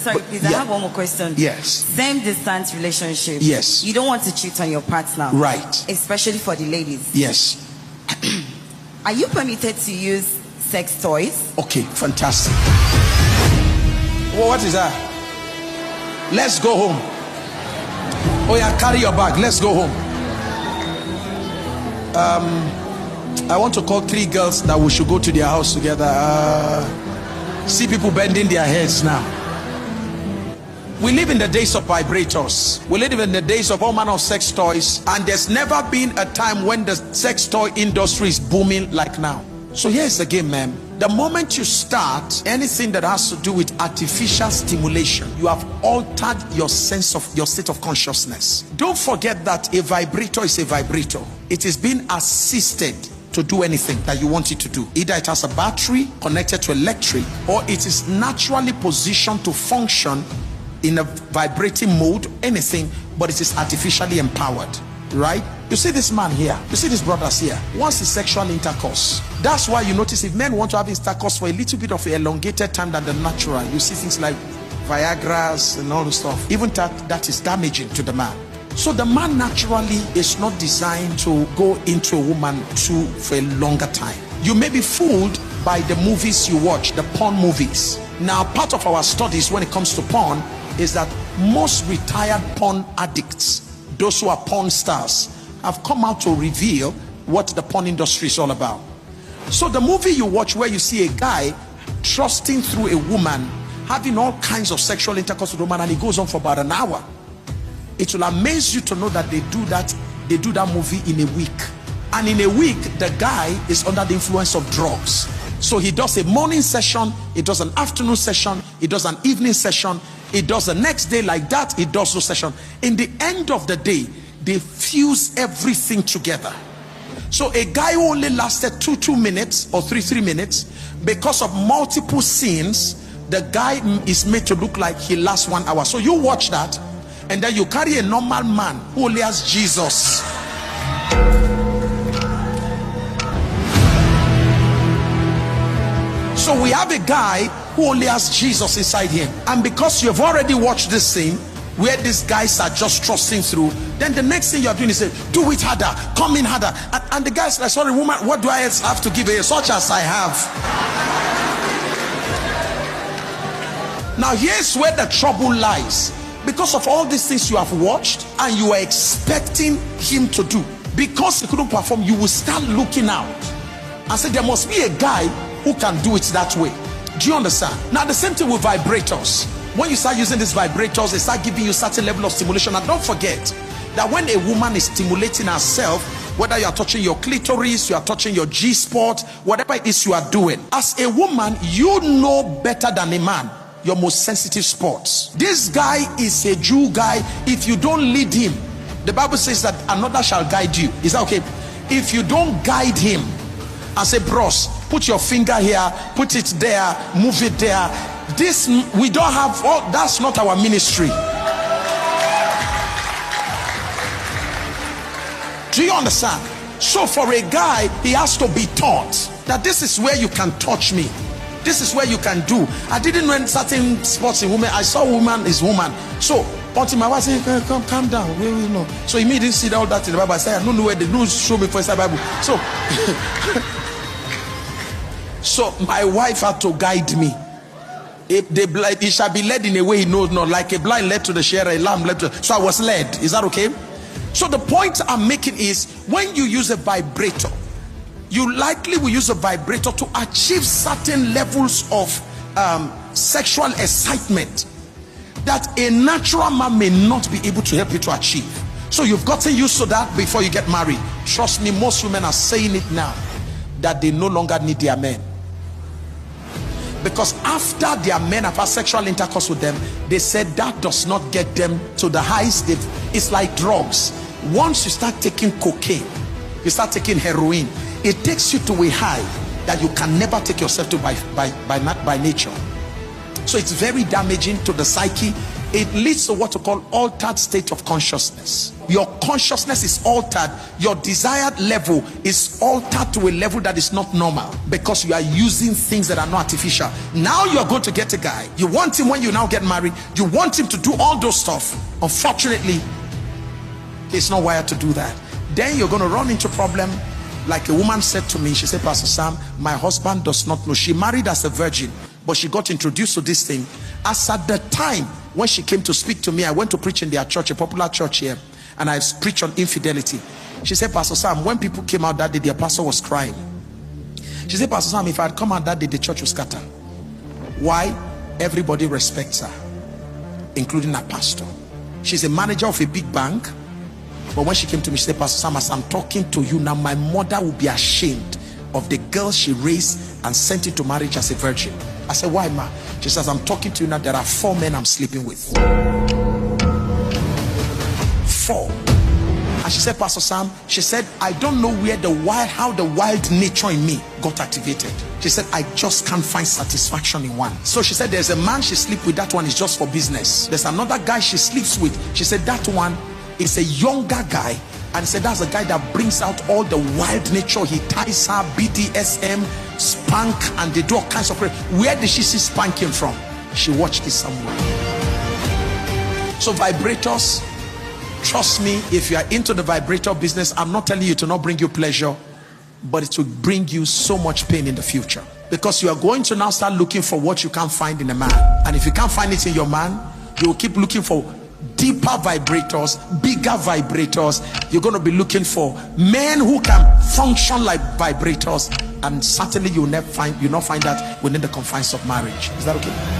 Sorry, please, I have one more question. Yes. Same distance relationship. Yes. You don't want to cheat on your partner. Right. Especially for the ladies. Yes. Are you permitted to use sex toys? Okay, fantastic. Well, what is that? Let's go home. Oh yeah, carry your bag. Let's go home. I want to call 3 girls that we should go to their house together. See people bending their heads now. We live in the days of vibrators. We live in the days of all manner of sex toys, and there's never been a time when the sex toy industry is booming like now. So here's the game, man. The moment you start anything that has to do with artificial stimulation, you have altered your sense of your state of consciousness. Don't forget that a vibrator is a vibrator. It is being assisted to do anything that you want it to do. Either it has a battery connected to electric, or it is naturally positioned to function in a vibrating mode, anything, but it is artificially empowered. Right? You see this man here, you see these brothers here, wants a sexual intercourse. That's why you notice if men want to have intercourse for a little bit of elongated time than the natural, you see things like Viagra's and all the stuff. Even that is damaging to the man. So the man naturally is not designed to go into a woman for a longer time. You may be fooled by the movies you watch, the porn movies. Now, part of our studies when it comes to porn is that most retired porn addicts, those who are porn stars, have come out to reveal what the porn industry is all about. So the movie you watch where you see a guy trusting through a woman, having all kinds of sexual intercourse with a woman, and it goes on for about an hour. It will amaze you to know that they do that movie in a week. And in a week, the guy is under the influence of drugs. So he does a morning session, he does an afternoon session, he does an evening session, he does the next day like that, he does no session. In the end of the day, they fuse everything together. So a guy who only lasted 2 minutes or 3 minutes, because of multiple scenes, the guy is made to look like he lasts 1 hour. So you watch that, and then you carry a normal man who only has Jesus. So we have a guy who only has Jesus inside him, and because you've already watched this scene where these guys are just trusting through, then the next thing you're doing is say, do it harder, come in harder, and the guy's like, sorry woman, what do I have to give you? Such as I have. Now here's where the trouble lies. Because of all these things you have watched and you are expecting him to do, because he couldn't perform, you will start looking out and say there must be a guy who can do it that way. Do you understand? Now the same thing with vibrators. When you start using these vibrators, they start giving you certain level of stimulation. And don't forget that when a woman is stimulating herself, whether you are touching your clitoris, you are touching your G-spot, whatever it is you are doing, as a woman, you know better than a man your most sensitive spots. This guy is a Jew guy. If you don't lead him, the Bible says that another shall guide you. Is that okay? If you don't guide him and say, bros, put your finger here, put it there, move it there, this we don't have, oh, that's not our ministry. Do you understand? So for a guy, he has to be taught that this is where you can touch me, this is where you can do. I didn't know certain spots in women. I saw woman is woman. So until my wife said, come calm down, we know. So he didn't see all that in the Bible. I said, I don't know where they don't show me for inside the Bible. So so my wife had to guide me. If they blind, he shall be led in a way he knows not, like a blind led to the shearer, a lamb led to. So I was led. Is that okay? So the point I'm making is, when you use a vibrator, you likely will use a vibrator to achieve certain levels of sexual excitement that a natural man may not be able to help you to achieve. So you've gotten used to that before you get married. Trust me, most women are saying it now, that they no longer need their men. Because after their men have had sexual intercourse with them, they said that does not get them to the highs. It's like drugs. Once you start taking cocaine, you start taking heroin, it takes you to a high that you can never take yourself to by nature. So it's very damaging to the psyche. It leads to what we call altered state of consciousness. your consciousness is altered. Your desired level is altered to a level that is not normal, because you are using things that are not artificial. Now you're going to get a guy, you want him, when you now get married, you want him to do all those stuff. Unfortunately, he's not wired to do that. Then you're going to run into problem. Like a woman said to me, she said, Pastor Sam, my husband does not know. She married as a virgin, but she got introduced to this thing. As at the time when she came to speak to me, I went to preach in their church, a popular church here, and I preached on infidelity. She said, Pastor Sam, when people came out that day, their pastor was crying. She said, Pastor Sam, if I had come out that day, the church would scatter. Why? Everybody respects her, including her pastor. She's a manager of a big bank. But when she came to me, she said, Pastor Sam, as I'm talking to you now, my mother will be ashamed of the girl she raised and sent into marriage as a virgin. I said, why, ma? She says, I'm talking to you now, there are 4 men I'm sleeping with. 4. And she said, Pastor Sam, she said, I don't know where how the wild nature in me got activated. She said, I just can't find satisfaction in one. So she said, there's a man she sleeps with, that one is just for business. There's another guy she sleeps with. She said, that one is a younger guy, and said that's a guy that brings out all the wild nature. He ties her, BDSM, spank, and they do all kinds of. Where did she see spanking from? She watched it somewhere. So vibrators, trust me, if you are into the vibrator business, I'm not telling you to not bring you pleasure, but it will bring you so much pain in the future, because you are going to now start looking for what you can't find in a man. And if you can't find it in your man, you will keep looking for deeper vibrators, bigger vibrators. You're going to be looking for men who can function like vibrators, and certainly you'll not find that within the confines of marriage. Is that okay?